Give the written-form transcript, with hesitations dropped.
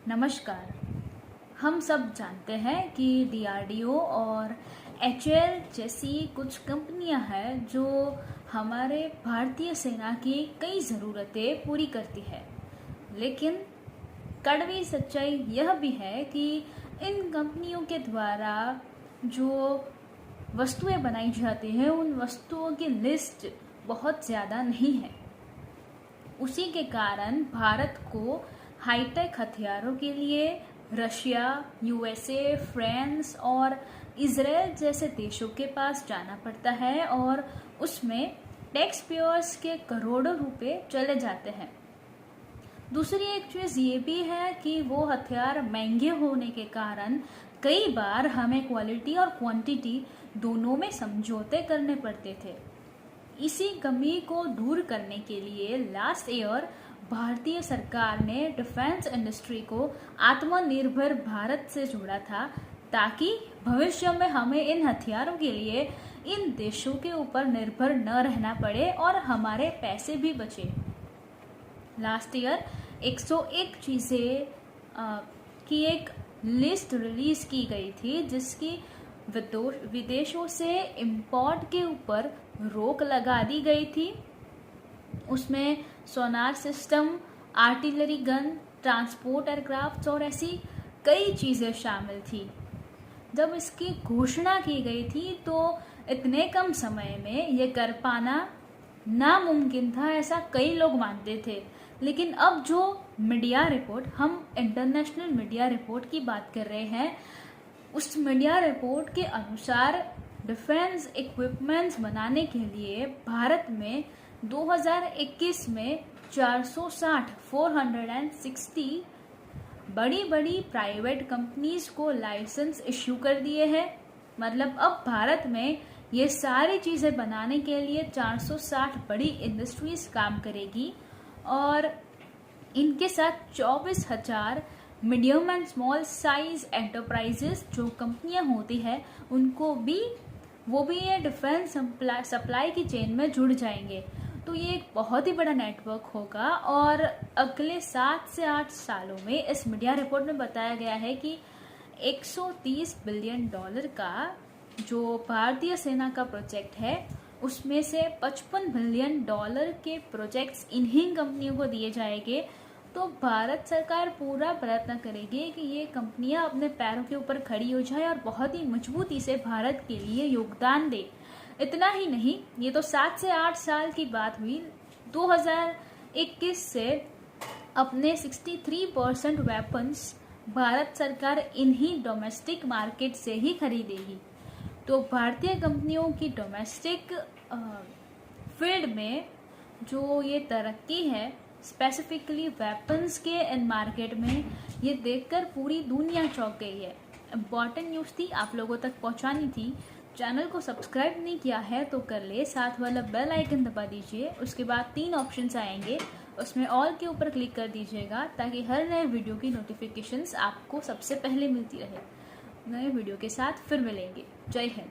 नमस्कार। हम सब जानते हैं कि डीआरडीओ और एचएएल जैसी कुछ कंपनियां हैं जो हमारे भारतीय सेना की कई ज़रूरतें पूरी करती है। लेकिन कड़वी सच्चाई यह भी है कि इन कंपनियों के द्वारा जो वस्तुएं बनाई जाती हैं उन वस्तुओं की लिस्ट बहुत ज़्यादा नहीं है। उसी के कारण भारत को हाईटेक हथियारों के लिए रशिया, यूएसए, फ्रांस और इजराइल जैसे देशों के पास जाना पड़ता है और उसमें टैक्स पेयर्स के करोड़ों रुपए चले जाते हैं। दूसरी एक चीज़ ये भी है कि वो हथियार महंगे होने के कारण कई बार हमें क्वालिटी और क्वांटिटी दोनों में समझौते करने पड़ते थे। इसी कमी को दूर करने के लिए लास्ट ईयर भारतीय सरकार ने डिफेंस इंडस्ट्री को आत्मनिर्भर भारत से जोड़ा था, ताकि भविष्य में हमें इन हथियारों के लिए इन देशों के ऊपर निर्भर न रहना पड़े और हमारे पैसे भी बचे। लास्ट ईयर 101 चीज़ें की एक लिस्ट रिलीज की गई थी, जिसकी विदेशों से इंपोर्ट के ऊपर रोक लगा दी गई थी। उसमें sonar system, artillery gun, transport aircraft और ऐसी कई चीज़ें शामिल थी। जब इसकी घोषणा की गई थी तो इतने कम समय में ये कर पाना नामुमकिन था, ऐसा कई लोग मानते थे। लेकिन अब जो मीडिया रिपोर्ट, हम इंटरनेशनल मीडिया रिपोर्ट की बात कर रहे हैं, उस मीडिया रिपोर्ट के अनुसार डिफेंस इक्विपमेंट्स बनाने के लिए भारत में 2021 में 460 बड़ी बड़ी प्राइवेट कंपनीज को लाइसेंस इश्यू कर दिए हैं। मतलब अब भारत में ये सारी चीज़ें बनाने के लिए 460 बड़ी इंडस्ट्रीज काम करेगी और इनके साथ 24,000 medium and small size enterprises जो कंपनियां होती है उनको भी ये डिफेंस सप्लाई की चेन में जुड़ जाएंगे। तो ये एक बहुत ही बड़ा नेटवर्क होगा और अगले 7 से 8 सालों में इस मीडिया रिपोर्ट में बताया गया है कि $130 बिलियन का जो भारतीय सेना का प्रोजेक्ट है उसमें से $55 बिलियन के प्रोजेक्ट्स इन्हीं कंपनियों को दिए जाएंगे। तो भारत सरकार पूरा प्रयत्न करेगी कि ये कंपनियां अपने पैरों के ऊपर खड़ी हो जाए और बहुत ही मजबूती से भारत के लिए योगदान दे। इतना ही नहीं, ये तो 7 से 8 साल की बात हुई। 2021 से अपने 63% वेपन्स भारत सरकार इन्हीं डोमेस्टिक मार्केट से ही खरीदेगी। तो भारतीय कंपनियों की डोमेस्टिक फील्ड में जो ये तरक्की है, स्पेसिफिकली वेपन्स के इन मार्केट में, ये देखकर पूरी दुनिया चौंक गई है। इम्पॉर्टेंट न्यूज़ थी, आप लोगों तक पहुंचानी थी। चैनल को सब्सक्राइब नहीं किया है तो कर ले, साथ वाला बेल आइकन दबा दीजिए। उसके बाद 3 ऑप्शंस आएंगे, उसमें ऑल के ऊपर क्लिक कर दीजिएगा ताकि हर नए वीडियो की नोटिफिकेशंस आपको सबसे पहले मिलती रहे। नए वीडियो के साथ फिर मिलेंगे। जय हिंद।